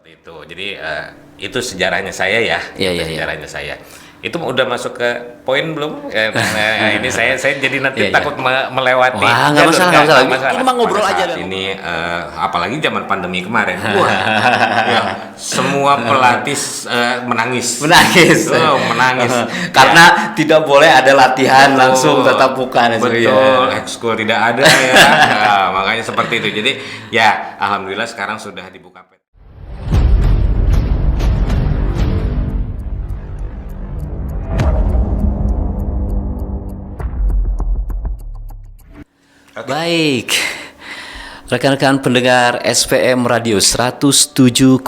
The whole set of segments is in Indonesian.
seperti itu. Jadi itu sejarahnya saya ya. Iya, Itu iya, iya. sejarahnya saya. Itu udah masuk ke poin belum? Nah, ini saya jadi nanti Iya, iya. takut melewati Wah, nggak jalur. masalah, nggak masalah. Ini mah ngobrol Pada aja saat dan ini apalagi zaman pandemi kemarin. Wah, ya, semua pelatih menangis. menangis. Menangis. Karena tidak boleh ada latihan Betul. langsung tatap muka. Betul, ekskul tidak ada ya. Nah, makanya seperti itu. Jadi ya alhamdulillah sekarang sudah dibuka. Baik, rekan-rekan pendengar SPM Radio 107,7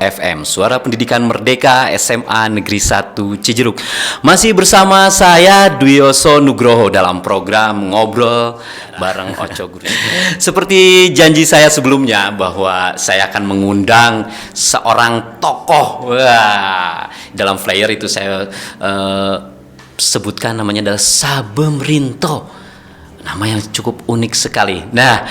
FM, Suara Pendidikan Merdeka SMA Negeri 1 Cijeruk. Masih bersama saya Dwioso Nugroho dalam program Ngobrol bareng Oco Guru. Seperti janji saya sebelumnya bahwa saya akan mengundang seorang tokoh. Wah, dalam flyer itu saya sebutkan namanya adalah Sabem Rinto. Nama yang cukup unik sekali. Nah,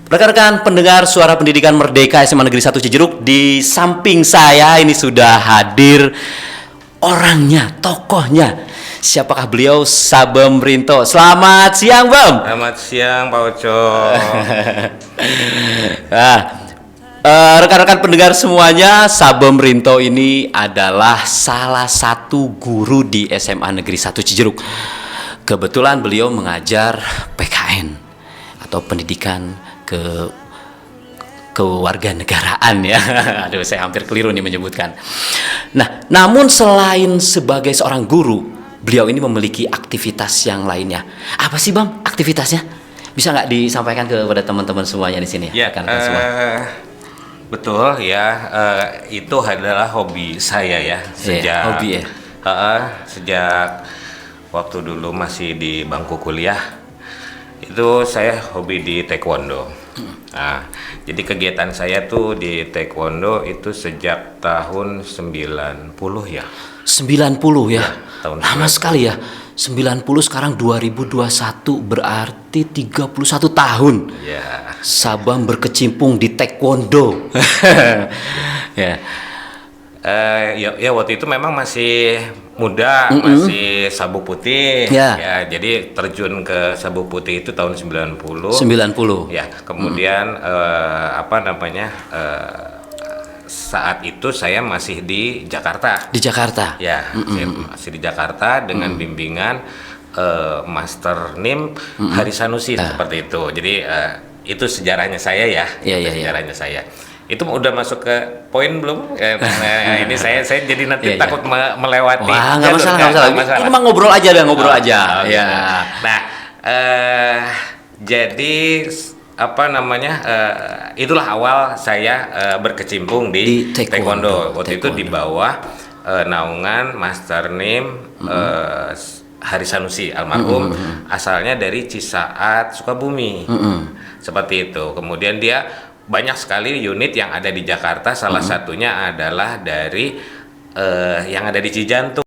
rekan-rekan pendengar Suara Pendidikan Merdeka SMA Negeri 1 Cijeruk, di samping saya ini sudah hadir orangnya, tokohnya. Siapakah beliau? Sabem Rinto. Selamat siang, Bam. Selamat siang, Pak Oco. Nah, rekan-rekan pendengar semuanya, Sabem Rinto ini adalah salah satu guru di SMA Negeri 1 Cijeruk. Kebetulan beliau mengajar PKN atau pendidikan kewarganegaraan ya. Aduh, saya hampir keliru nih menyebutkan. Nah, namun selain sebagai seorang guru, beliau ini memiliki aktivitas yang lainnya. Apa sih, Bang, aktivitasnya? Bisa nggak disampaikan kepada teman-teman semuanya di sini? Ya, semua. betul ya. Itu adalah hobi saya ya. Sejak hobi ya. Sejak waktu dulu masih di bangku kuliah, itu saya hobi di taekwondo. Nah, jadi kegiatan saya tuh di taekwondo itu sejak tahun 90 ya. 90 ya. Tahun Lama 90. sekali ya. 90 sekarang 2021 berarti 31 tahun. Ya. Sabam berkecimpung di taekwondo. Ya. Ya waktu itu memang masih muda, masih sabuk putih. Ya, jadi terjun ke sabuk putih itu tahun 90. 90. Ya, kemudian saat itu saya masih di Jakarta. Di Jakarta. Ya, saya masih di Jakarta dengan bimbingan Master NIM Hari Sanusi seperti itu. Jadi itu sejarahnya saya ya. Sejarahnya saya. Itu udah masuk ke poin belum? Nah, ini saya jadi nanti takut melewati. Wah, nggak jalur, masalah, nggak nggak masalah. Ini mah ngobrol aja dan ngobrol aja. Ya. Nah, jadi itulah awal saya berkecimpung di taekwondo. Waktu itu di bawah naungan Master NIM Hari Sanusi almarhum, asalnya dari Cisaat, Sukabumi. Seperti itu. Kemudian dia banyak sekali unit yang ada di Jakarta, salah satunya adalah dari yang ada di Cijantung.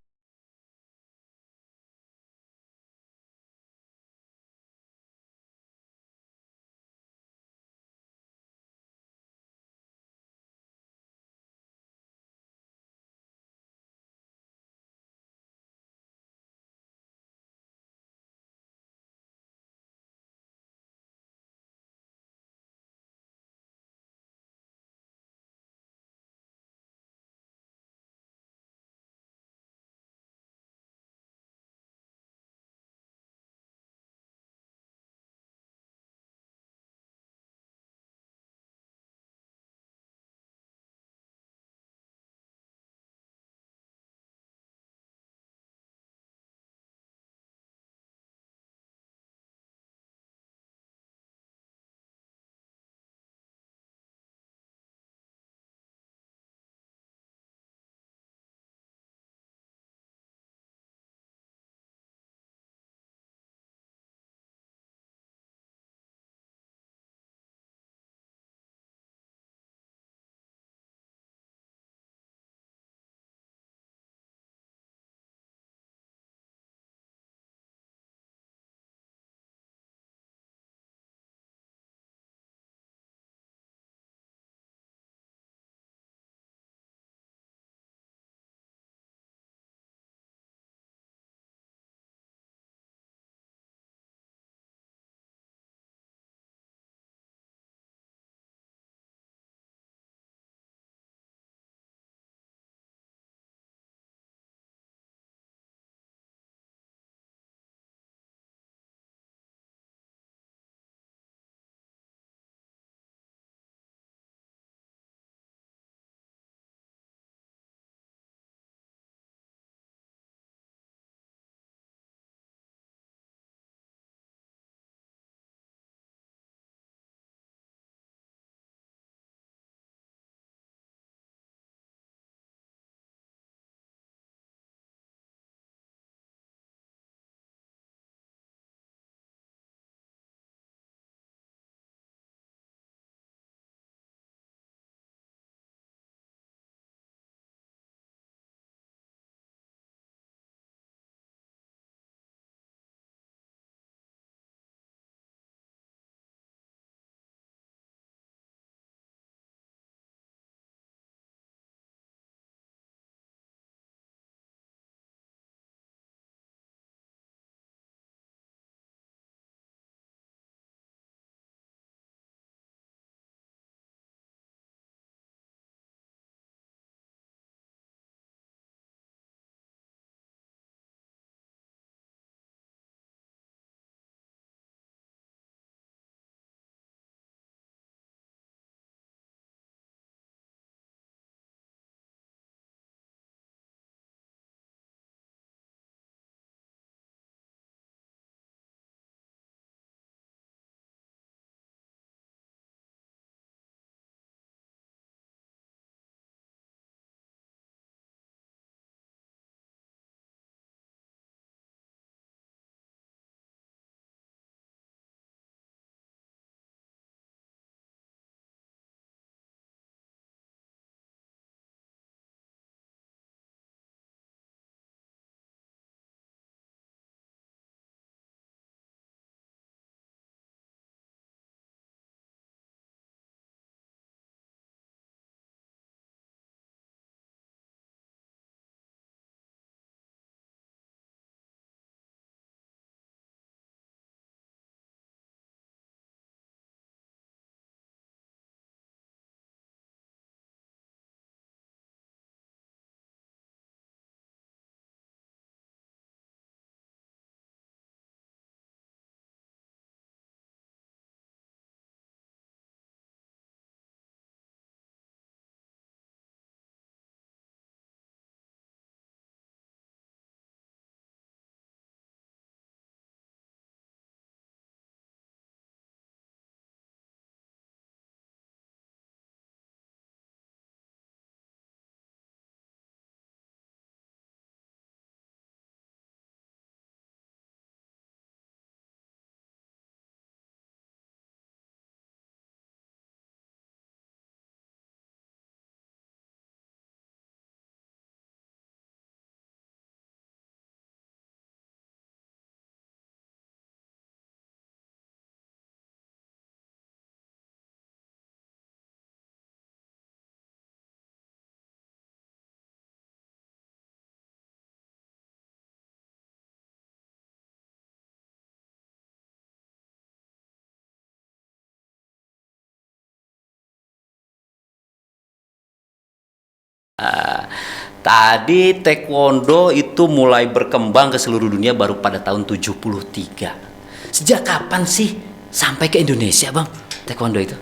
Tadi taekwondo itu mulai berkembang ke seluruh dunia baru pada tahun 73. Sejak kapan sih sampai ke Indonesia, Bang, taekwondo itu?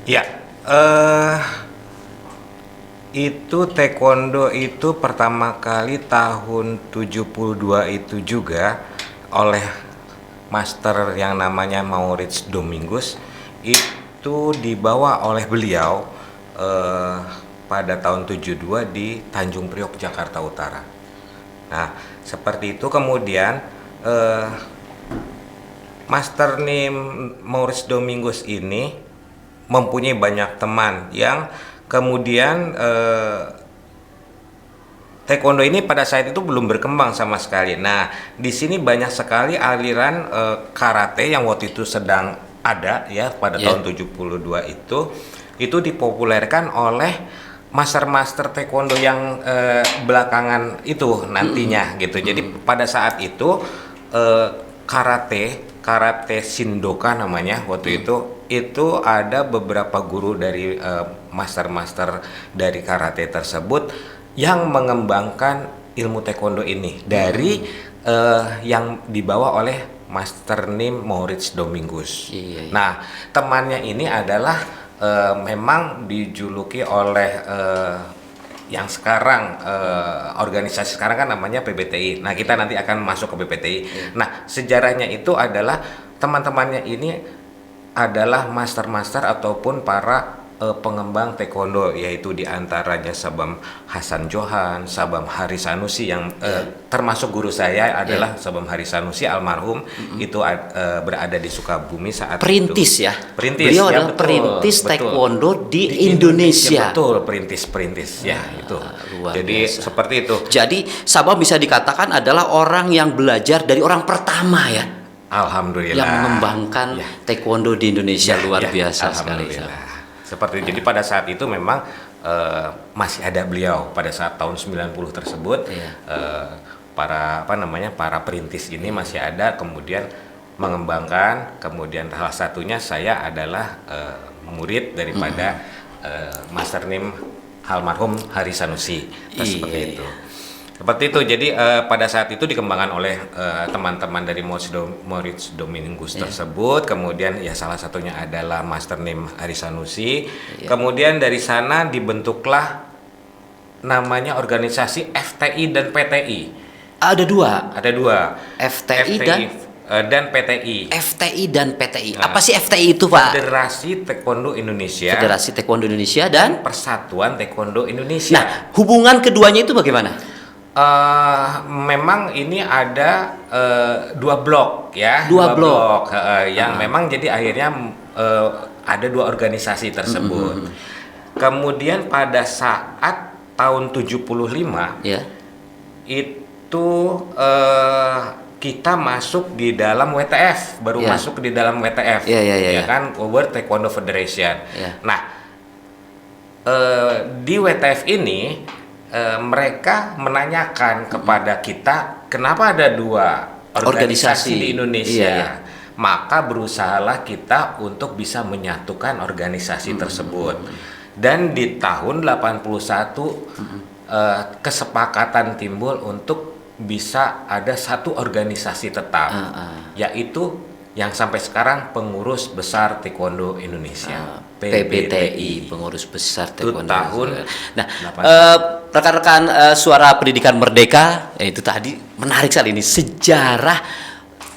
Ya, itu taekwondo itu pertama kali tahun 72 itu juga oleh master yang namanya Maurits Domingus, itu dibawa oleh beliau pada tahun 72 di Tanjung Priok, Jakarta Utara. Nah, seperti itu kemudian Master Nim Maurits Domingus ini mempunyai banyak teman yang kemudian taekwondo ini pada saat itu belum berkembang sama sekali. Nah, di sini banyak sekali aliran karate yang waktu itu sedang ada ya pada tahun 72 itu dipopulerkan oleh master-master taekwondo yang belakangan itu nantinya gitu. Jadi pada saat itu karate Shindoka namanya waktu itu ada beberapa guru dari master-master dari karate tersebut yang mengembangkan ilmu taekwondo ini dari yang dibawa oleh Master Nim Maurits Domingus. Iya. Nah, temannya ini adalah memang dijuluki oleh yang sekarang organisasi sekarang kan namanya PBTI. Nah, kita nanti akan masuk ke PBTI. Nah, sejarahnya itu adalah teman-temannya ini adalah master-master ataupun para pengembang taekwondo, yaitu diantaranya Sabam Hasan Johan, Sabam Hari Sanusi yang termasuk guru saya adalah Sabam Hari Sanusi almarhum itu berada di Sukabumi saat Perintis itu. ya. Perintis Beliau ya, adalah perintis taekwondo di Indonesia. Betul, perintis ya itu. Jadi Biasa. seperti itu. Jadi Sabam bisa dikatakan adalah orang yang belajar dari orang pertama ya, Alhamdulillah. yang mengembangkan taekwondo di Indonesia. Luar biasa sekali. Alhamdulillah. Seperti jadi pada saat itu memang masih ada beliau pada saat tahun 90 tersebut para para perintis ini masih ada, kemudian mengembangkan, kemudian salah satunya saya adalah murid daripada Master Nim almarhum Hari Sanusi seperti itu. Seperti itu. Jadi pada saat itu dikembangkan oleh teman-teman dari Maurits Domingus tersebut. Kemudian ya salah satunya adalah Master Nim Hari Sanusi. Kemudian dari sana dibentuklah namanya organisasi FTI dan PTI. Ada dua. Ada dua. FTI dan PTI. FTI dan PTI. Apa sih FTI itu, Pak? Federasi Taekwondo Indonesia. Federasi Taekwondo Indonesia dan Persatuan Taekwondo Indonesia. Nah, hubungan keduanya itu bagaimana? Memang ini ada dua blok ya, Dua blok. yang memang jadi akhirnya ada dua organisasi tersebut. Kemudian pada saat tahun 75 itu kita masuk di dalam WTF, baru masuk di dalam WTF, ya kan, World Taekwondo Federation. Nah, di WTF ini mereka menanyakan kepada kita kenapa ada dua organisasi di Indonesia. Maka berusahalah kita untuk bisa menyatukan organisasi tersebut. Dan di tahun 81 kesepakatan timbul untuk bisa ada satu organisasi tetap, yaitu yang sampai sekarang Pengurus Besar Taekwondo Indonesia, PBTI, Pengurus Besar Taekwondo. Nah, rekan-rekan Suara Pendidikan Merdeka, itu tadi menarik sekali ini sejarah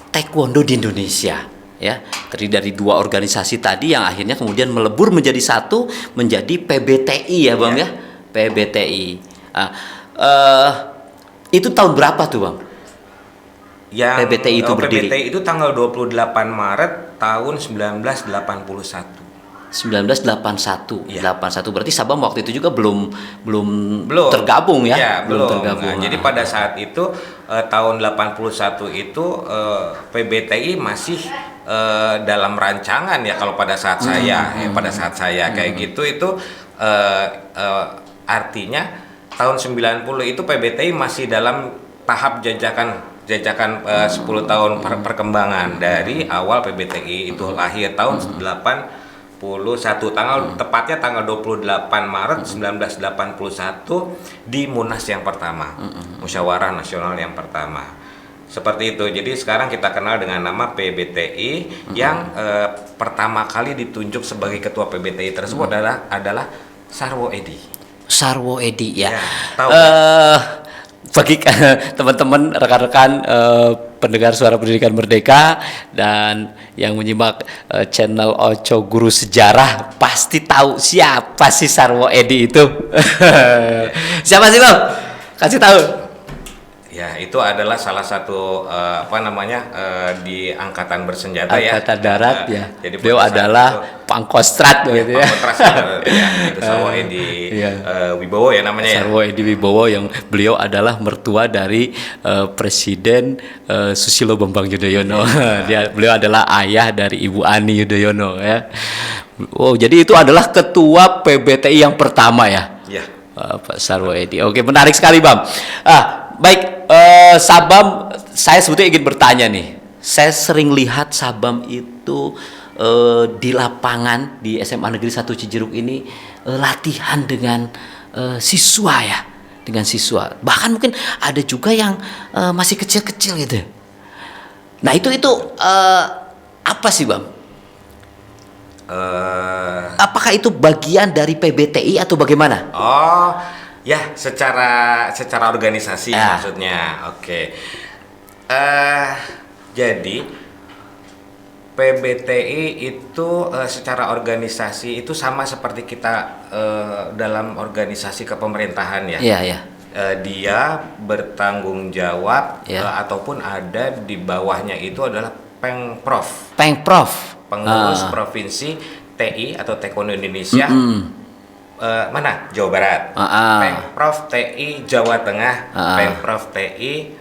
taekwondo di Indonesia. Ya, terdiri dari dua organisasi tadi yang akhirnya kemudian melebur menjadi satu, menjadi PBTI ya, Bang ya. PBTI. Itu tahun berapa tuh, Bang? Yang PBTI itu berdiri. PBTI itu tanggal 28 Maret tahun 1981. 1981. 81 berarti Sabam waktu itu juga belum tergabung ya? Belum tergabung. Nah, jadi pada saat itu tahun 81 itu PBTI masih dalam rancangan ya kalau pada saat saya kayak gitu itu artinya tahun 90 itu PBTI masih dalam tahap jajakan 10 tahun perkembangan dari awal PBTI itu lahir tahun tepatnya tanggal 28 Maret 1981 di Munas yang pertama, Musyawarah Nasional yang pertama. Seperti itu. Jadi sekarang kita kenal dengan nama PBTI yang pertama kali ditunjuk sebagai ketua PBTI tersebut adalah Sarwo Edi. Sarwo Edi ya. Tahu bagi teman-teman rekan-rekan pendengar Suara Pendidikan Merdeka dan yang menyimak channel Oco Guru Sejarah pasti tahu siapa sih Sarwo Edi itu. Siapa sih Bang? Kasih tahu. Ya, itu adalah salah satu di angkatan bersenjata Angkatan Darat ya. Jadi beliau adalah Pangkostrat gitu ya. Pangkostrat itu Sarwo Edi Wibowo ya namanya. Sarwo Edi Wibowo yang beliau adalah mertua dari Presiden Susilo Bambang Yudhoyono. Beliau adalah ayah dari Ibu Ani Yudhoyono ya. Oh, jadi itu adalah ketua PBTI yang pertama ya. Iya. Pak Sarwo Edi. Oke, menarik sekali, Bang. Baik, Sabam, saya sebetulnya ingin bertanya nih. Saya sering lihat Sabam itu di lapangan di SMA Negeri 1 Cijeruk ini latihan dengan siswa ya, dengan siswa. Bahkan mungkin ada juga yang masih kecil-kecil gitu. Nah itu apa sih Bang? Apakah itu bagian dari PBTI atau bagaimana? Oh, ya secara organisasi maksudnya. Oke. Jadi PBTI itu secara organisasi itu sama seperti kita dalam organisasi kepemerintahan ya. Iya, iya. Dia bertanggung jawab ataupun ada di bawahnya itu adalah Pengprov. Pengurus Provinsi TI atau Taekwondo Indonesia. Mana? Jawa Barat. Pengprov TI Jawa Tengah, Pengprov TI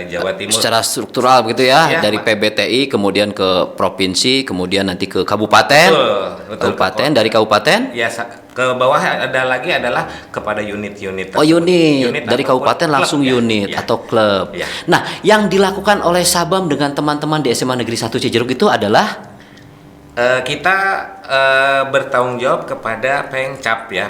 Jawa Timur. Secara struktural begitu ya, dari PBTI kemudian ke provinsi, kemudian nanti ke kabupaten. Betul. Kabupaten, dari kabupaten? Ya, ke bawah adalah kepada unit-unit. Oh, unit dari kabupaten langsung klub, unit atau klub. Ya. Nah, yang dilakukan oleh Sabam dengan teman-teman di SMA Negeri 1 Cijeruk itu adalah kita bertanggung jawab kepada Pengcap ya,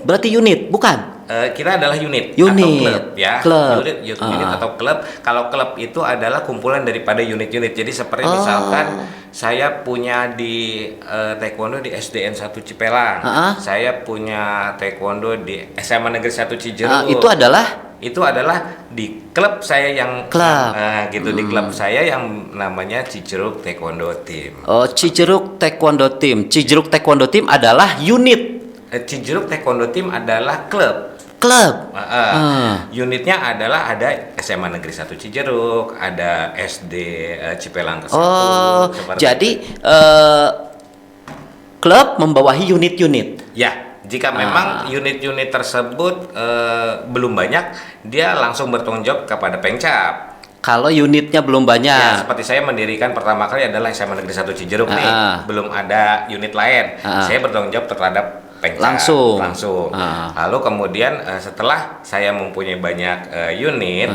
berarti unit, bukan? Kita adalah unit atau klub ya. Unit atau klub. Kalau klub itu adalah kumpulan daripada unit-unit. Jadi seperti misalkan saya punya di taekwondo di SDN 1 Cipelang. Saya punya taekwondo di SMA Negeri 1 Cijeruk. Itu adalah di klub saya yang di klub saya yang namanya Cijeruk Taekwondo Team. Oh, Cijeruk Taekwondo Team. Cijeruk Taekwondo Team adalah unit. Cijeruk Taekwondo Team adalah klub. Unitnya adalah ada SMA Negeri 1 Cijeruk, ada SD Cipelang ke 1. Jadi klub membawahi unit-unit. Ya. Jika memang unit-unit tersebut belum banyak, dia langsung bertanggung jawab kepada Pengcap. Kalau unitnya belum banyak. Ya, seperti saya mendirikan pertama kali adalah SMA Negeri 1 Cijeruk nih, belum ada unit lain. Saya bertanggung jawab terhadap Pengcap. Langsung. Lalu kemudian setelah saya mempunyai banyak unit,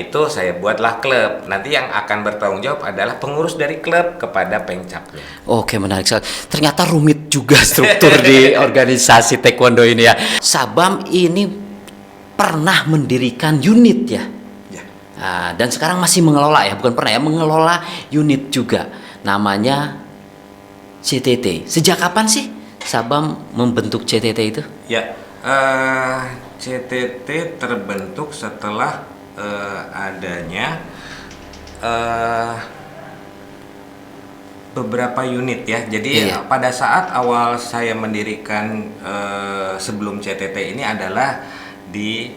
itu saya buatlah klub. Nanti yang akan bertanggung jawab adalah pengurus dari klub kepada Pengcap. Oke, menarik sekali. Ternyata rumit juga struktur di organisasi taekwondo ini ya. Sabam ini pernah mendirikan unit ya. Dan sekarang masih mengelola ya, bukan pernah ya, mengelola unit juga. Namanya CTT. Sejak kapan sih Sabam membentuk CTT itu? Ya, CTT terbentuk setelah adanya beberapa unit ya. Jadi pada saat awal saya mendirikan sebelum CTT ini adalah di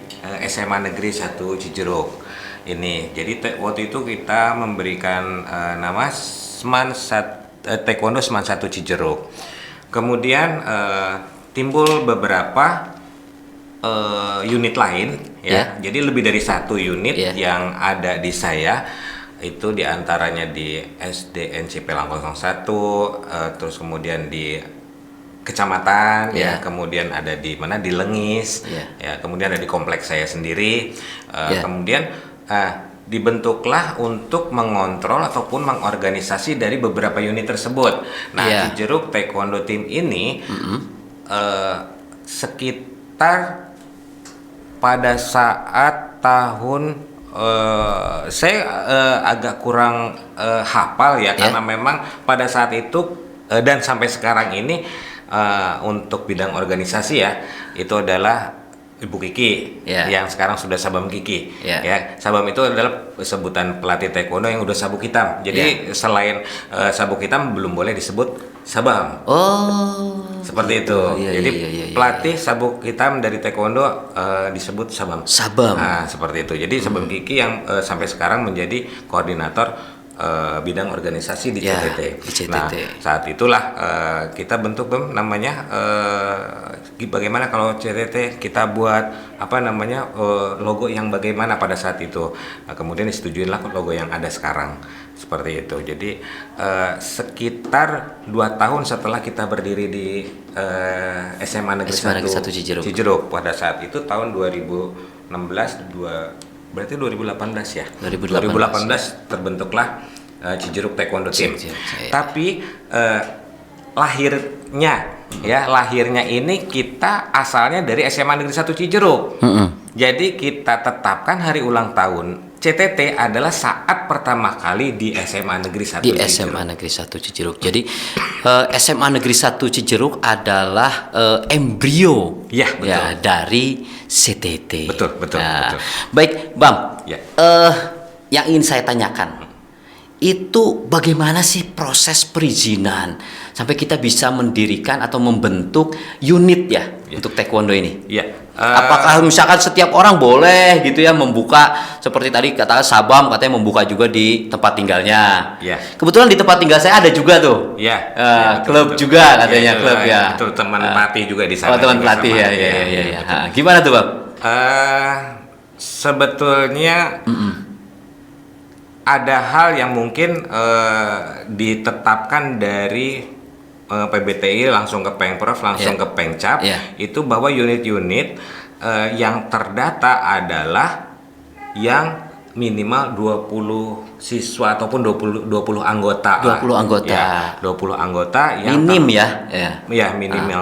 SMA Negeri 1 Cijeruk ini. Jadi waktu itu kita memberikan nama Taekwondo Seman 1 Cijeruk. Kemudian timbul beberapa unit lain ya. Jadi lebih dari satu unit yang ada di saya. Itu diantaranya di SDN Cipelang 01, terus kemudian di kecamatan kemudian ada di mana di Lengis ya, kemudian ada di kompleks saya sendiri, kemudian dibentuklah untuk mengontrol ataupun mengorganisasi dari beberapa unit tersebut. Nah, Cijeruk Taekwondo Team ini sekitar pada saat tahun saya agak kurang hafal ya, karena memang pada saat itu dan sampai sekarang ini untuk bidang organisasi ya, itu adalah Ibu Kiki yang sekarang sudah Sabam Kiki. Ya, Sabam itu adalah sebutan pelatih taekwondo yang udah sabuk hitam. Jadi selain sabuk hitam belum boleh disebut Sabam. Seperti itu. Jadi pelatih sabuk hitam dari taekwondo disebut Sabam. Nah, seperti itu. Jadi Sabam Kiki yang sampai sekarang menjadi koordinator bidang organisasi di CTT. Nah, saat itulah kita bentuk namanya bagaimana kalau CTT kita buat logo yang bagaimana pada saat itu. Nah, kemudian disetujuilah logo yang ada sekarang seperti itu. Jadi sekitar 2 tahun setelah kita berdiri di SMA Negeri 1 Cijeruk pada saat itu tahun 2016 berarti 2018 ya. 2018 terbentuklah Cijeruk Taekwondo Team. Tapi lahirnya ini kita asalnya dari SMA Negeri 1 Cijeruk. Jadi kita tetapkan hari ulang tahun CTT adalah saat pertama kali di SMA Negeri 1 Cijeruk. SMA Negeri 1 Cijeruk. Jadi SMA Negeri 1 Cijeruk adalah embrio dari CTT. Betul. Baik, Bang. Yang ingin saya tanyakan, itu bagaimana sih proses perizinan sampai kita bisa mendirikan atau membentuk unit untuk taekwondo ini? Apakah misalkan setiap orang boleh gitu ya membuka seperti tadi katakan Sabam katanya membuka juga di tempat tinggalnya. Kebetulan di tempat tinggal saya ada juga tuh. Klub juga katanya klub ya. Itu teman pelatih juga di sana. Teman pelatih ya. Gimana tuh, Bang? Sebetulnya ada hal yang mungkin ditetapkan dari PBTI langsung ke Pengprov langsung ke Pengcap itu bahwa unit-unit yang terdata adalah yang minimal 20 siswa ataupun 20 anggota. 20 anggota. Ya, 20 anggota yang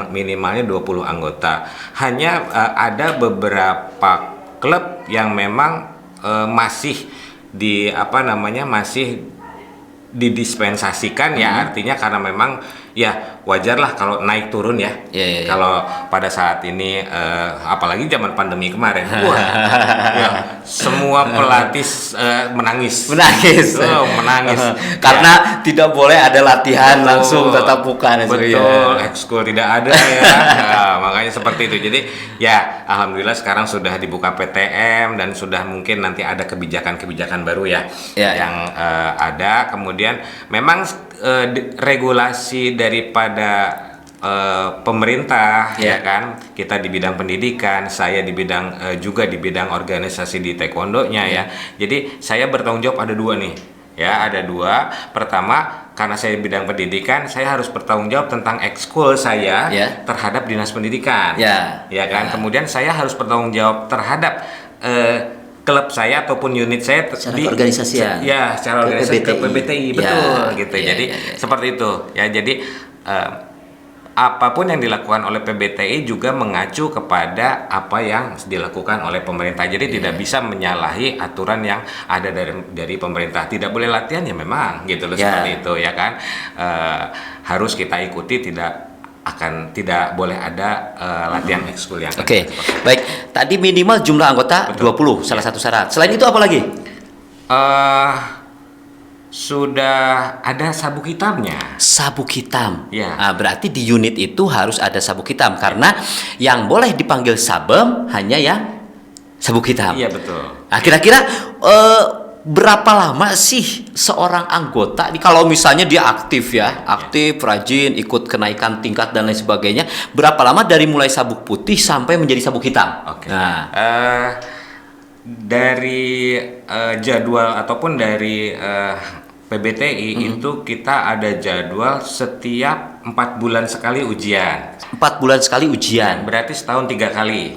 minimalnya 20 anggota. Hanya ada beberapa klub yang memang masih masih didispensasikan artinya karena memang wajarlah kalau naik turun kalau pada saat ini apalagi zaman pandemi kemarin semua pelatih menangis karena tidak boleh ada latihan langsung tatap muka. Ekskul tidak ada makanya seperti itu. Jadi alhamdulillah sekarang sudah dibuka PTM dan sudah mungkin nanti ada kebijakan baru yang ada. Kemudian memang regulasi daripada pemerintah kan, kita di bidang pendidikan, saya di bidang juga di bidang organisasi di taekwondonya Jadi saya bertanggung jawab ada 2 nih ada 2. Pertama, karena saya di bidang pendidikan, saya harus bertanggung jawab tentang ekskul saya terhadap dinas pendidikan Kemudian saya harus bertanggung jawab terhadap klub saya ataupun unit saya secara organisasi secara organisasi ke PBTI Jadi seperti itu jadi apapun yang dilakukan oleh PBTI juga mengacu kepada apa yang dilakukan oleh pemerintah. Jadi tidak bisa menyalahi aturan yang ada dari pemerintah. Tidak boleh latihan memang seperti itu kan. Harus kita ikuti, tidak boleh ada latihan ekskul yang baik. Tadi minimal jumlah anggota 20 salah satu syarat. Selain itu apa lagi? Sudah ada sabuk hitamnya. Sabuk hitam. Berarti di unit itu harus ada sabuk hitam karena yang boleh dipanggil Sabam hanya yang sabuk hitam. Iya, betul. Nah, kira-kira berapa lama sih seorang anggota kalau misalnya dia aktif rajin, ikut kenaikan tingkat dan lain sebagainya, berapa lama dari mulai sabuk putih sampai menjadi sabuk hitam? Dari jadwal ataupun dari PBTI itu kita ada jadwal setiap 4 bulan sekali ujian. 4 bulan sekali ujian. Berarti setahun 3 kali.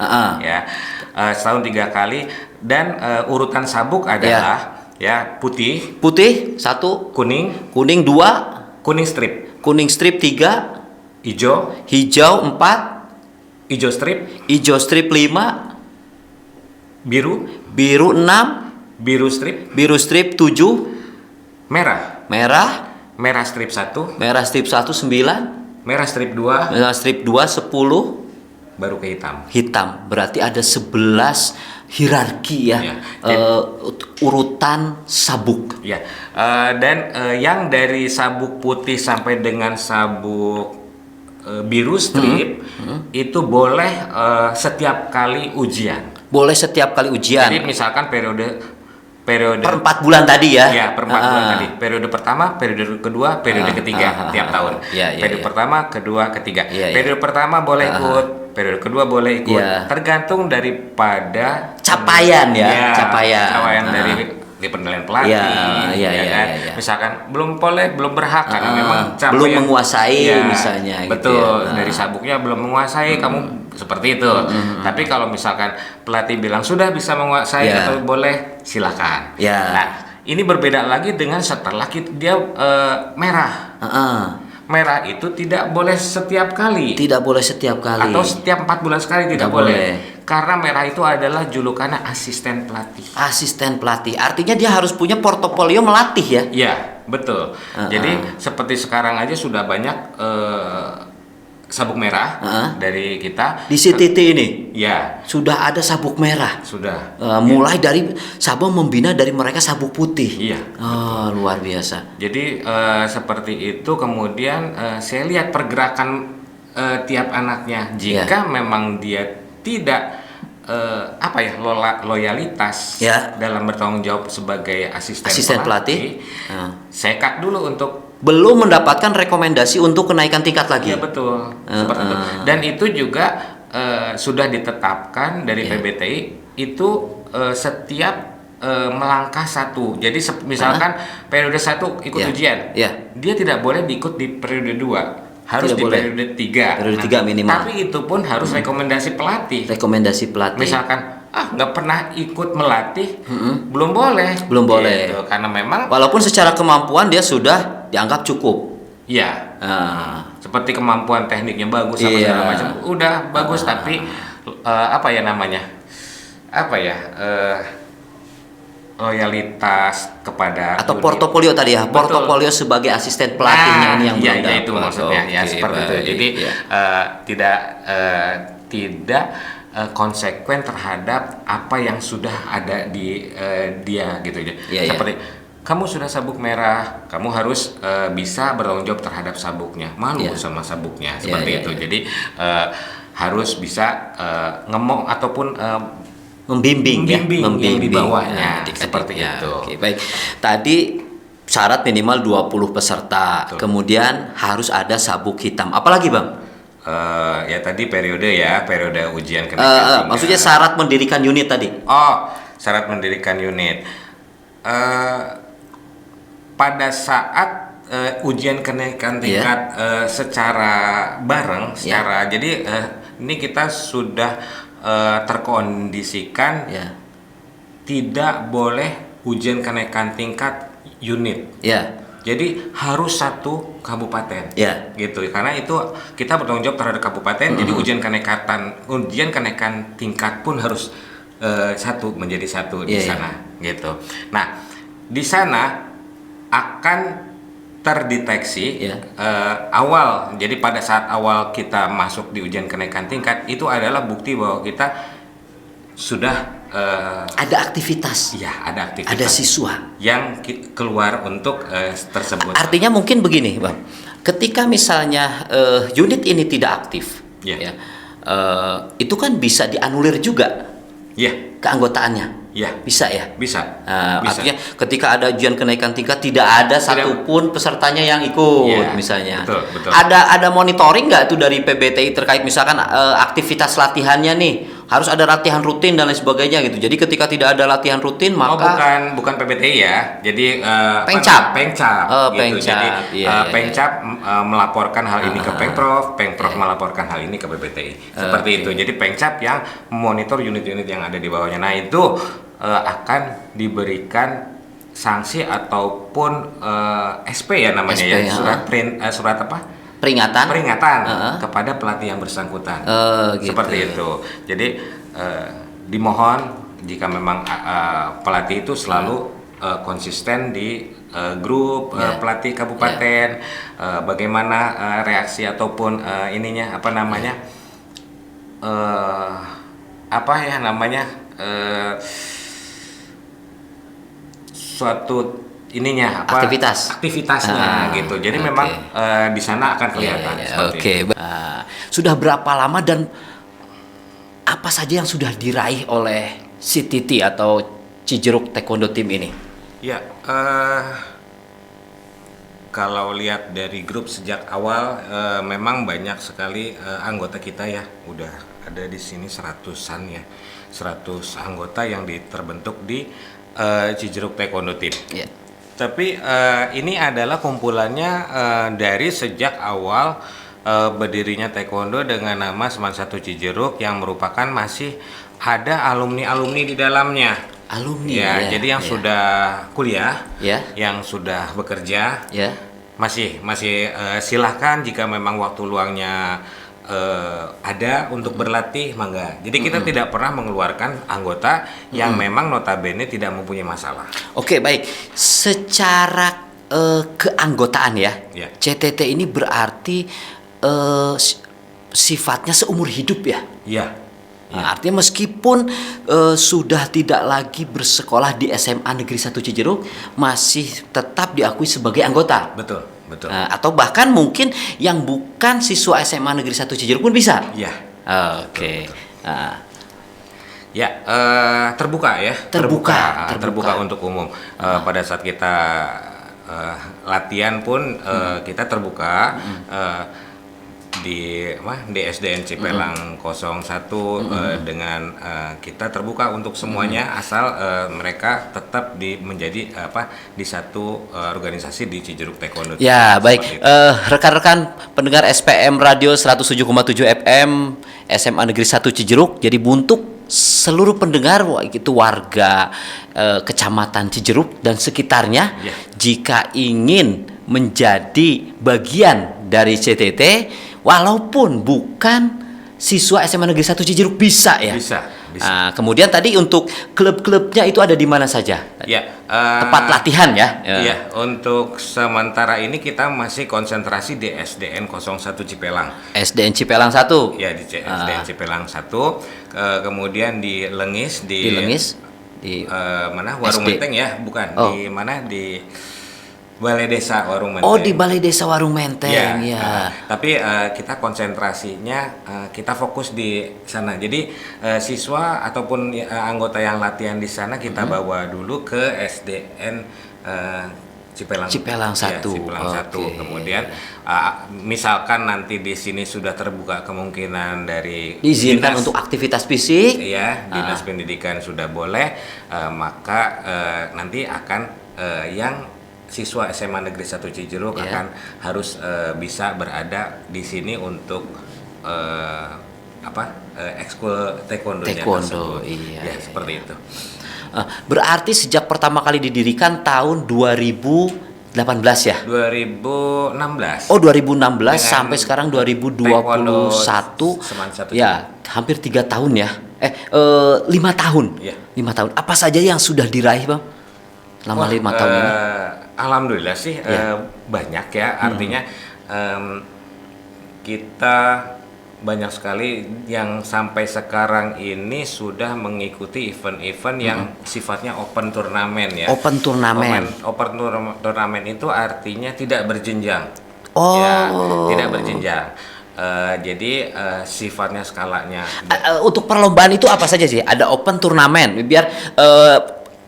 Setahun 3 kali. Dan urutan sabuk adalah ya, putih, Putih 1, kuning, kuning 2, kuning strip, kuning strip 3, hijau, hijau 4, hijau strip, hijau strip 5, biru, biru 6, biru strip 7, merah, merah, merah strip 1, merah strip 1 9, merah strip 2, merah strip 2 10, baru ke hitam. hitam. Berarti ada 11 hierarki ya, Ya, urutan sabuk. Ya, dan yang dari sabuk putih sampai dengan sabuk biru strip itu boleh setiap kali ujian. Boleh setiap kali ujian. Jadi misalkan periode Per 4 bulan tadi ya. Ya, per 4 bulan tadi. Periode pertama, periode kedua, periode ketiga tiap tahun. Periode pertama, kedua, ketiga. Periode pertama boleh ikut, periode kedua boleh ikut. Tergantung daripada capaian ya, capaian dari penilaian pelatih, kan? Misalkan belum berhak karena memang belum menguasai misalnya. Betul, gitu ya. dari sabuknya belum menguasai, kamu seperti itu. Tapi kalau misalkan pelatih bilang sudah bisa menguasai atau boleh, silakan. Nah, ini berbeda lagi dengan setelah dia merah. Merah itu tidak boleh setiap kali. Tidak boleh setiap kali. Atau setiap 4 bulan sekali tidak boleh. Karena merah itu adalah julukannya asisten pelatih. Asisten pelatih. Artinya dia harus punya portofolio melatih ya? Iya, betul. Jadi seperti sekarang aja sudah banyak sabuk merah dari kita. Di CTT ini? Ya. Sudah ada sabuk merah? Sudah. Mulai dari Sabang membina dari mereka sabuk putih? Iya. Luar biasa. Jadi seperti itu, kemudian saya lihat pergerakan tiap anaknya. Jika memang dia tidak loyalitas dalam bertanggung jawab sebagai asisten pelatih, saya cut dulu untuk belum mendapatkan rekomendasi untuk kenaikan tingkat lagi. Iya, betul. Seperti itu. Dan itu juga sudah ditetapkan dari PBTI itu setiap melangkah satu. Jadi misalkan periode 1 ikut ujian, dia tidak boleh diikut di periode 2. Harus di periode 3. Periode 3 minimal. Tapi itu pun harus rekomendasi pelatih. Rekomendasi pelatih. Misalkan nggak pernah ikut melatih, belum boleh. Belum boleh. Gitu. Karena memang walaupun secara kemampuan dia sudah dianggap cukup. Iya. Seperti kemampuan tekniknya bagus sama segala macam, udah bagus, tapi loyalitas kepada atau portofolio tadi ya. Betul. Portofolio sebagai asisten pelatihnya ini yang belum dapat. Itu maksudnya seperti itu. Jadi tidak konsekuen terhadap apa yang sudah ada di dia gitu ya. Seperti kamu sudah sabuk merah, kamu harus bisa bertanggung jawab terhadap sabuknya, malu sama sabuknya, seperti itu. Jadi harus bisa ngomong ataupun membimbing yang di bawahnya, seperti itu. Oke, baik. Tadi syarat minimal 20 peserta. Betul. Kemudian harus ada sabuk hitam. Apalagi, Bang? Ya tadi periode ujian kenaikan. Maksudnya syarat mendirikan unit tadi. Syarat mendirikan unit. Pada saat ujian kenaikan tingkat secara bareng, jadi ini kita sudah terkondisikan tidak boleh ujian kenaikan tingkat unit. Jadi harus satu kabupaten, gitu. Karena itu kita bertanggung jawab terhadap kabupaten. Jadi ujian kenaikan tingkat pun harus menjadi satu di sana, gitu. Nah, di sana akan terdeteksi awal. Jadi pada saat awal kita masuk di ujian kenaikan tingkat, itu adalah bukti bahwa kita sudah ada aktivitas. Ada aktivitas. Ada siswa yang keluar untuk tersebut. Artinya mungkin begini, Bang. Ketika misalnya unit ini tidak aktif, itu kan bisa dianulir juga. Keanggotaannya. Bisa ya? Bisa. Artinya ketika ada ujian kenaikan tingkat tidak ada satupun pesertanya yang ikut, misalnya. Betul. Ada monitoring nggak tuh dari PBTI terkait misalkan aktivitas latihannya nih, harus ada latihan rutin dan lain sebagainya gitu. Jadi ketika tidak ada latihan rutin maka bukan PBTI ya. Jadi Pengcap. Gitu. Jadi Pengcap melaporkan hal ini ke Pemprov melaporkan hal ini ke PBTI. Seperti itu. Jadi Pengcap yang memonitor unit-unit yang ada di bawahnya. Nah, itu akan diberikan sanksi ataupun SP ya namanya SP, ya, surat apa? Peringatan kepada pelatih yang bersangkutan. Gitu. Seperti itu. Jadi dimohon jika memang pelatih itu selalu konsisten di grup pelatih kabupaten, bagaimana reaksi ataupun ininya apa namanya, suatu ininya apa, aktivitasnya gitu. Jadi memang di sana akan kelihatan. Sudah berapa lama dan apa saja yang sudah diraih oleh CTT atau Cijeruk Taekwondo Team ini? Ya, kalau lihat dari grup sejak awal memang banyak sekali anggota kita ya, udah ada di sini 100-an ya, 100 anggota yang terbentuk di Cijeruk Taekwondo Team. Yeah. Tapi ini adalah kumpulannya dari sejak awal berdirinya Taekwondo dengan nama Seman 1 Cijeruk, yang merupakan masih ada alumni-alumni di dalamnya. Alumni ya, jadi yang sudah kuliah, yang sudah bekerja, masih silahkan jika memang waktu luangnya ada untuk berlatih, mangga. Jadi kita tidak pernah mengeluarkan anggota yang memang notabene tidak mempunyai masalah. Oke, baik. Secara keanggotaan ya, CTT ini berarti sifatnya seumur hidup ya? Iya. Nah, artinya meskipun sudah tidak lagi bersekolah di SMA Negeri 1 Cijeruk, masih tetap diakui sebagai anggota. Betul. Atau bahkan mungkin yang bukan siswa SMA Negeri 1 Cijeruk pun bisa. Iya. Oke. Ya, terbuka ya. Terbuka untuk umum. Pada saat kita latihan pun kita terbuka. Di SDN Cipelang 01 dengan kita terbuka untuk semuanya, asal mereka tetap menjadi di satu organisasi di Cijeruk Taekwondo. Ya, baik. Rekan-rekan pendengar SPM Radio 107,7 FM SMA Negeri 1 Cijeruk. Jadi untuk seluruh pendengar itu warga Kecamatan Cijeruk dan sekitarnya, jika ingin menjadi bagian dari CTT walaupun bukan siswa SMA Negeri 1 Cijeruk bisa ya? Bisa. Nah, kemudian tadi untuk klub-klubnya itu ada di mana saja? Ya, tempat latihan ya? Iya, untuk sementara ini kita masih konsentrasi di SDN 01 Cipelang. SDN Cipelang 1? Ya, di SDN Cipelang 1. Kemudian di Lengis. Di mana? Warung Menteng ya? Bukan. Di mana? Di Balai Desa Warung Menteng. Oh, di Balai Desa Warung Menteng, ya. Tapi kita konsentrasinya, kita fokus di sana. Jadi siswa ataupun anggota yang latihan di sana kita bawa dulu ke SDN Cipelang 1. Cipelang 1. Kemudian misalkan nanti di sini sudah terbuka kemungkinan dari diizinkan untuk aktivitas fisik, ya, dinas pendidikan sudah boleh, maka nanti akan yang siswa SMA Negeri 1 Cijeruk akan harus bisa berada di sini untuk ekskul taekwondonya tersebut. Seperti itu. Berarti sejak pertama kali didirikan tahun 2018 ya? 2016. Oh, 2016 sampai sekarang 2021. Ya, hampir 3 tahun ya. 5 tahun. 5 tahun. Apa saja yang sudah diraih, Bang? Selama 5 tahun ini? Alhamdulillah sih banyak ya, artinya kita banyak sekali yang sampai sekarang ini sudah mengikuti event-event yang sifatnya open turnamen ya. Open turnamen. Open turnamen itu artinya tidak berjenjang. Tidak berjenjang. Jadi sifatnya skalanya. Untuk perlombaan itu apa saja sih? Ada open turnamen biar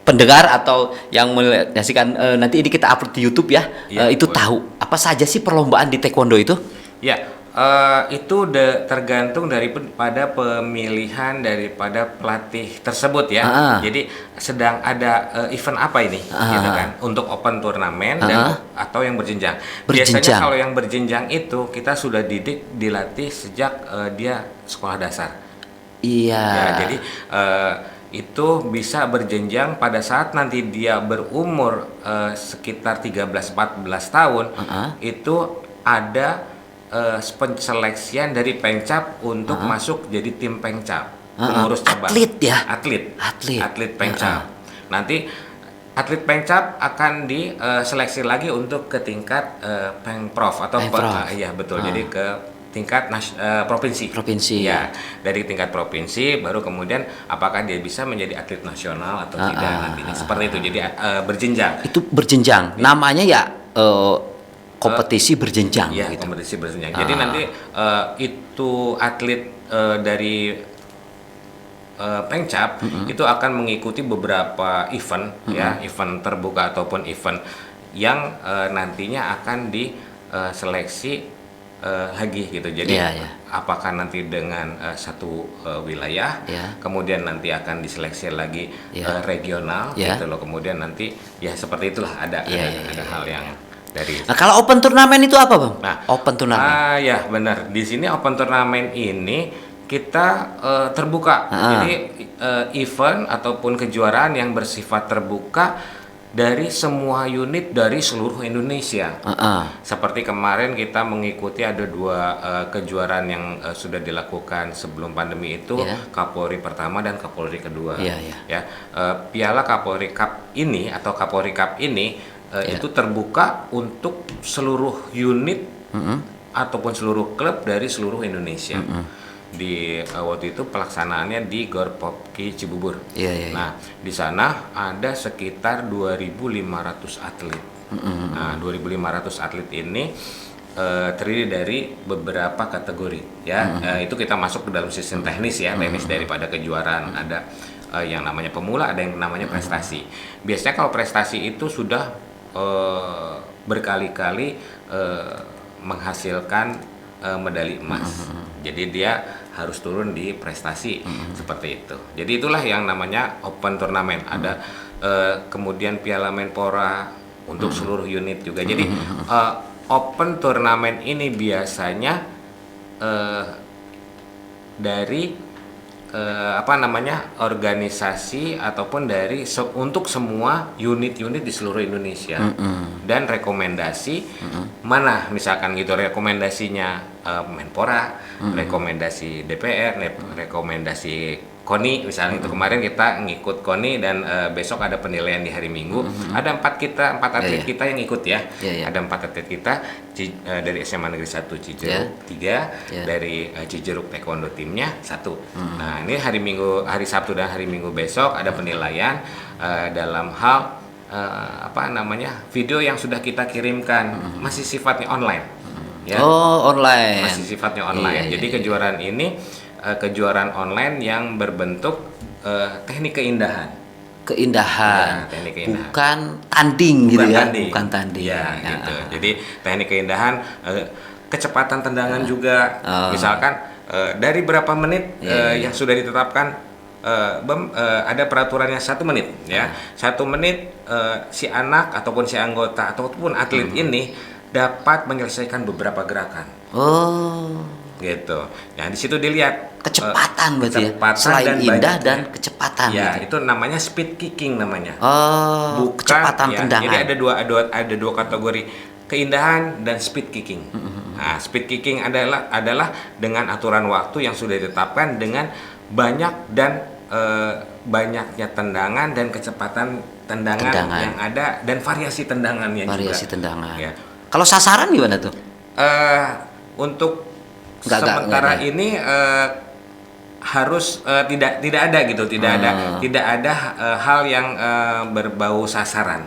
pendengar atau yang menyaksikan nanti ini kita upload di YouTube ya, itu boleh tahu apa saja sih perlombaan di taekwondo itu? Ya, itu tergantung daripada pemilihan daripada pelatih tersebut ya. Jadi sedang ada event apa ini, gitu kan? Untuk open turnamen atau yang berjenjang. Biasanya kalau yang berjenjang itu kita sudah dilatih sejak dia sekolah dasar. Iya. Ya, jadi itu bisa berjenjang pada saat nanti dia berumur sekitar 13-14 tahun, itu ada penseleksian dari Pengcap untuk masuk jadi tim Pengcap, pengurus cabang. Atlet ya? Atlet Pengcap. Nanti atlet Pengcap akan diseleksi lagi untuk ke tingkat Pengprov atau iya betul. Jadi ke tingkat provinsi. Ya, dari tingkat provinsi baru kemudian apakah dia bisa menjadi atlet nasional atau tidak nantinya. Seperti itu. Jadi berjenjang. Itu berjenjang. Namanya ya kompetisi berjenjang. Ya, gitu. Kompetisi berjenjang. Jadi nanti itu atlet dari Pengcap itu akan mengikuti beberapa event, ya, event terbuka ataupun event yang nantinya akan diseleksi lagi gitu. Jadi apakah nanti dengan satu wilayah, kemudian nanti akan diseleksi lagi regional, gitu loh. Kemudian nanti ya seperti itulah ada hal yang dari. Nah, kalau open turnamen itu apa, Bang? Nah, open turnamen. Ya benar. Di sini open turnamen ini kita terbuka. Jadi event ataupun kejuaraan yang bersifat terbuka dari semua unit dari seluruh Indonesia. Seperti kemarin kita mengikuti ada 2 kejuaraan yang sudah dilakukan sebelum pandemi itu, Kapolri pertama dan Kapolri kedua. Ya, Piala Kapolri Cup ini atau Kapolri Cup ini itu terbuka untuk seluruh unit ataupun seluruh klub dari seluruh Indonesia. Di waktu itu pelaksanaannya di Gor Popki Cibubur. Nah, di sana ada sekitar 2.500 atlet. Nah, 2.500 atlet ini terdiri dari beberapa kategori, ya. Itu kita masuk ke dalam sistem teknis, ya, teknis daripada kejuaraan. Ada yang namanya pemula, ada yang namanya prestasi. Biasanya kalau prestasi itu sudah berkali-kali menghasilkan medali emas. Jadi dia harus turun di prestasi seperti itu. Jadi itulah yang namanya open turnamen. Ada kemudian Piala Menpora untuk seluruh unit juga. Jadi open turnamen ini biasanya dari organisasi ataupun dari untuk semua unit-unit di seluruh Indonesia. Dan rekomendasi mana misalkan gitu, rekomendasinya Menpora, rekomendasi DPR, rekomendasi KONI misalnya. Itu kemarin kita ngikut KONI dan besok ada penilaian di hari Minggu. Ada 4 atlet kita yang ikut, ya. Ada 4 atlet kita dari SMA Negeri 1 Cijeruk 3, dari Cijeruk Taekwondo timnya 1. Nah, ini hari Sabtu dan hari Minggu besok ada penilaian dalam hal video yang sudah kita kirimkan, masih sifatnya online. Ya. Online. Masih sifatnya online. Jadi kejuaraan ini kejuaraan online yang berbentuk teknik keindahan. Ya, teknik keindahan. Bukan tanding gitu ya. Tanding. Bukan tanding. Ya, gitu. Jadi teknik keindahan, kecepatan tendangan juga. Misalkan dari berapa menit yang sudah ditetapkan, ada peraturannya 1 menit, ya. 1 menit si anak ataupun si anggota ataupun atlet ini dapat menyelesaikan beberapa gerakan. Gitu. Nah, di situ dilihat kecepatan berarti ya. Selain indah dan kecepatan. Ya, gitu. itu namanya speed kicking namanya. Bukan kecepatan tendangan. Jadi ada dua kategori, keindahan dan speed kicking. Nah, speed kicking adalah dengan aturan waktu yang sudah ditetapkan dengan banyaknya tendangan dan kecepatan tendangan yang ada dan variasi tendangannya juga. Variasi tendangan. Ya. Kalau sasaran gimana tuh? Untuk sementara ini harus tidak ada gitu, tidak ada hal yang berbau sasaran,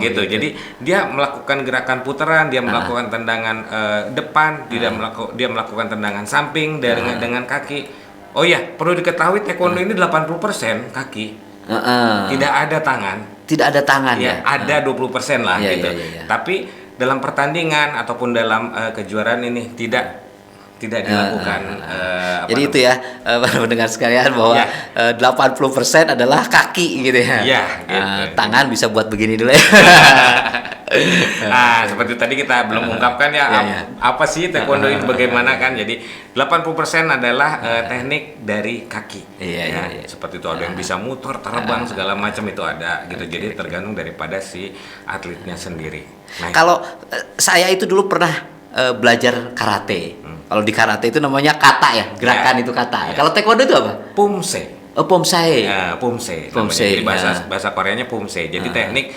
gitu. Jadi dia melakukan gerakan putaran, dia melakukan tendangan depan, dia melakukan tendangan samping dengan kaki. Oh ya, perlu diketahui taekwondo ini 80% kaki, tidak ada tangan. Tidak ada tangan ya? Ada 20% lah gitu. Tapi dalam pertandingan ataupun dalam kejuaraan ini tidak tidak dilakukan. Jadi itu ya, para pendengar sekalian, bahwa Ya. 80% adalah kaki gitu ya. Iya, gitu. Tangan bisa buat begini dulu ya. Seperti tadi kita belum ungkapkan ya, apa sih taekwondo itu bagaimana kan. Jadi 80% adalah teknik dari kaki. Iya. Seperti itu, ada yang bisa muter, terbang, segala macam itu ada gitu. Jadi tergantung daripada si atletnya sendiri. Nah, Kalau saya itu dulu pernah belajar karate. Kalau di karate itu namanya kata ya, gerakan itu kata. Kalau taekwondo itu apa? pumse. Pomsae. Pumse. Pumse, Jadi bahasa Koreanya pumse. Jadi teknik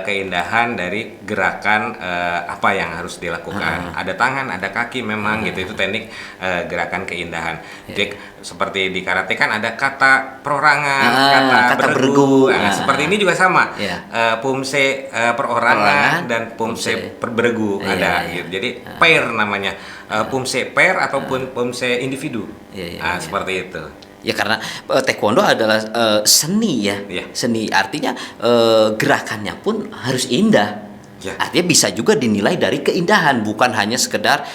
keindahan dari gerakan apa yang harus dilakukan. Ada tangan, ada kaki memang gitu. Itu teknik gerakan keindahan. Jadi seperti di karate kan ada kata perorangan, kata beregu. Seperti ini juga sama. Pumse perorangan dan pumse beregu ada gitu. Jadi pair namanya. Pumse pair ataupun pumse individu. Seperti itu. Ya karena taekwondo adalah seni ya. Seni artinya gerakannya pun harus indah. Artinya bisa juga dinilai dari keindahan, bukan hanya sekedar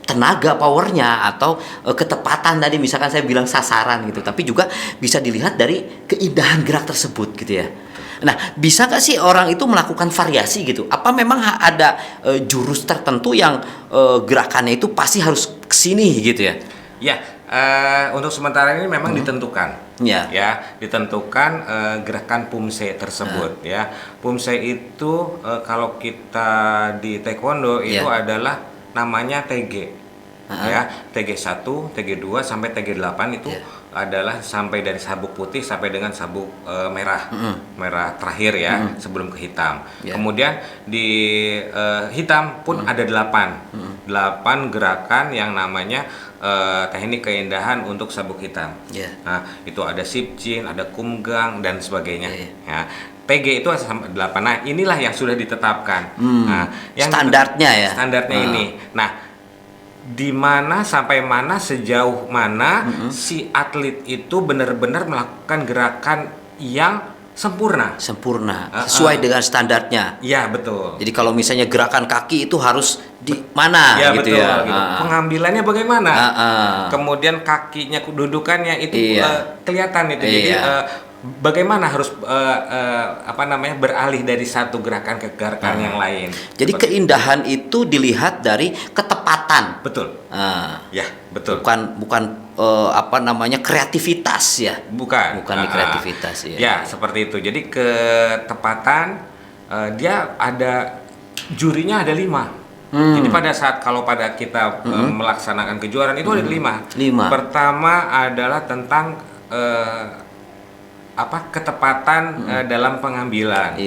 tenaga powernya atau ketepatan tadi misalkan saya bilang sasaran gitu, tapi juga bisa dilihat dari keindahan gerak tersebut gitu ya. Nah, bisa nggak sih orang itu melakukan variasi gitu? Apa memang ada jurus tertentu yang gerakannya itu pasti harus kesini gitu ya? Ya, untuk sementara ini memang ditentukan. Ditentukan gerakan pumse tersebut ya. Pumse itu kalau kita di taekwondo itu adalah namanya TG. TG1, TG2 sampai TG8 itu adalah sampai dari sabuk putih sampai dengan sabuk merah terakhir ya, sebelum ke hitam. Kemudian di hitam pun ada 8 gerakan yang namanya teknik keindahan untuk sabuk hitam. Nah, itu ada Sipjin, ada Kumgang dan sebagainya. TG itu 8. Nah, inilah yang sudah ditetapkan. Nah, yang standarnya standarnya ini. Nah, di mana sampai mana, sejauh mana si atlet itu benar-benar melakukan gerakan yang sempurna sesuai dengan standarnya. Ya, betul. Jadi kalau misalnya gerakan kaki itu harus di mana gitu betul, ya. Gitu. Pengambilannya bagaimana? Kemudian kakinya, kedudukannya itu kelihatan itu. Jadi bagaimana harus beralih dari satu gerakan ke gerakan yang lain. Jadi keindahan itu dilihat dari ketepatan. Betul. Ya, betul. Bukan kreativitas ya. Bukan di kreativitas ya. Ya, seperti itu. Jadi ketepatan dia ada jurinya ada 5. Jadi pada saat pada kita melaksanakan kejuaraan itu ada 5. Pertama adalah tentang ketepatan dalam pengambilan.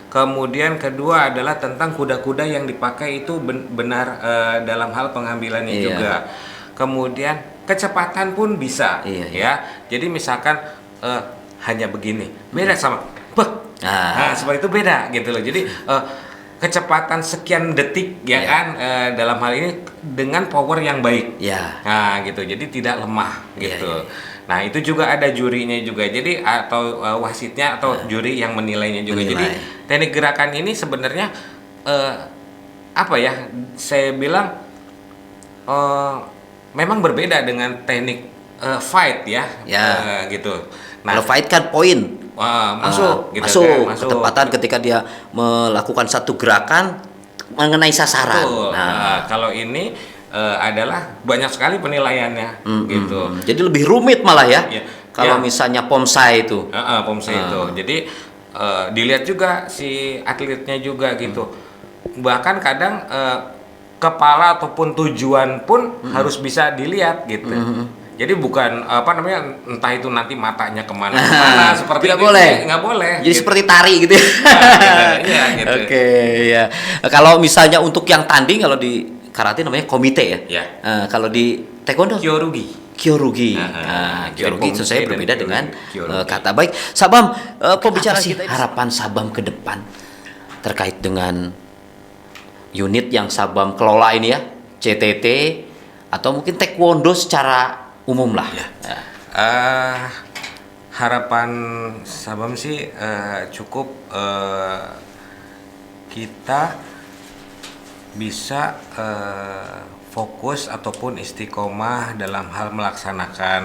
Kemudian kedua adalah tentang kuda-kuda yang dipakai itu benar dalam hal pengambilannya juga. Kemudian kecepatan pun bisa ya. Jadi misalkan hanya begini, beda sama seperti itu, beda gitu loh. Jadi kecepatan sekian detik kan dalam hal ini dengan power yang baik. Nah, gitu. Jadi tidak lemah gitu. Nah, itu juga ada jurinya juga. Jadi atau wasitnya atau juri yang menilainya juga. Jadi teknik gerakan ini sebenarnya saya bilang memang berbeda dengan teknik fight ya. Gitu. Nah, kalau fight kan poin. Masuk. Ketepatan ketika dia melakukan satu gerakan mengenai sasaran. Betul. Kalau ini adalah banyak sekali penilaiannya gitu. Jadi lebih rumit malah ya. Kalau misalnya pomsae itu. Itu. Jadi dilihat juga si atletnya juga gitu. Bahkan kadang kepala ataupun tujuan pun harus bisa dilihat gitu. Jadi bukan entah itu nanti matanya kemana-mana seperti tidak itu, boleh. Nggak boleh. Jadi gitu. seperti tari gitu ya. Gitu. Oke, ya. Kalau misalnya untuk yang tanding, kalau di karate namanya komite ya. Kalau di taekwondo Kyorugi. Kyorugi itu saya berbeda dengan kata. Baik, Sabam, pembicaraan kita harapan Sabam ke depan terkait dengan unit yang Sabam kelola ini ya, CTT atau mungkin taekwondo secara umum lah. Harapan Sabam sih cukup kita bisa fokus ataupun istiqomah dalam hal melaksanakan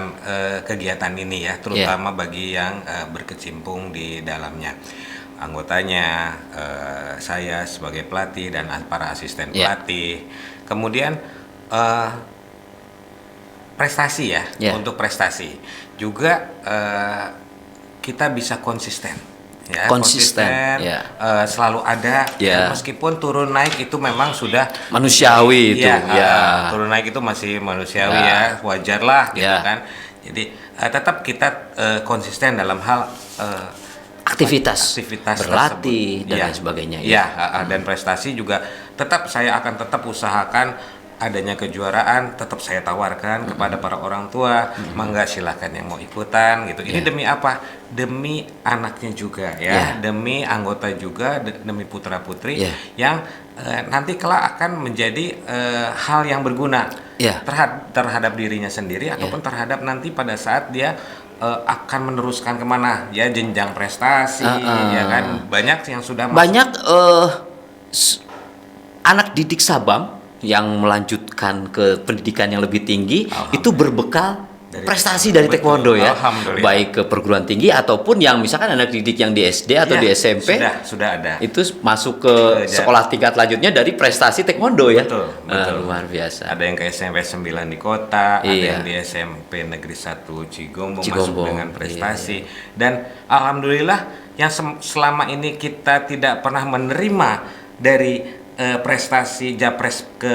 kegiatan ini ya, terutama bagi yang berkecimpung di dalamnya. Anggotanya, saya sebagai pelatih dan para asisten pelatih. Kemudian prestasi ya, untuk prestasi juga kita bisa konsisten. Ya, konsisten selalu ada meskipun turun naik itu memang sudah manusiawi itu turun naik itu masih manusiawi ya, wajar lah gitu kan. Jadi tetap kita konsisten dalam hal aktivitas berlatih dan lain sebagainya dan prestasi juga saya akan tetap usahakan adanya kejuaraan, tetap saya tawarkan kepada para orang tua, mangga silakan yang mau ikutan gitu. Ini demi apa? Demi anaknya juga ya, demi anggota juga, demi putra putri yang nanti kelak akan menjadi hal yang berguna terhadap dirinya sendiri ataupun terhadap nanti pada saat dia akan meneruskan kemana ya, jenjang prestasi ya kan, banyak yang sudah anak didik Sabam yang melanjutkan ke pendidikan yang lebih tinggi itu berbekal prestasi dari taekwondo ya, baik ke perguruan tinggi ataupun yang misalkan anak didik yang di SD atau di SMP sudah ada, itu masuk ke sekolah tingkat lanjutnya dari prestasi taekwondo ya. Betul. Luar biasa. Ada yang ke SMP 9 di kota, ada yang di SMP Negeri 1 Cigombong masuk dengan prestasi. Dan alhamdulillah yang selama ini kita tidak pernah menerima dari prestasi japres ke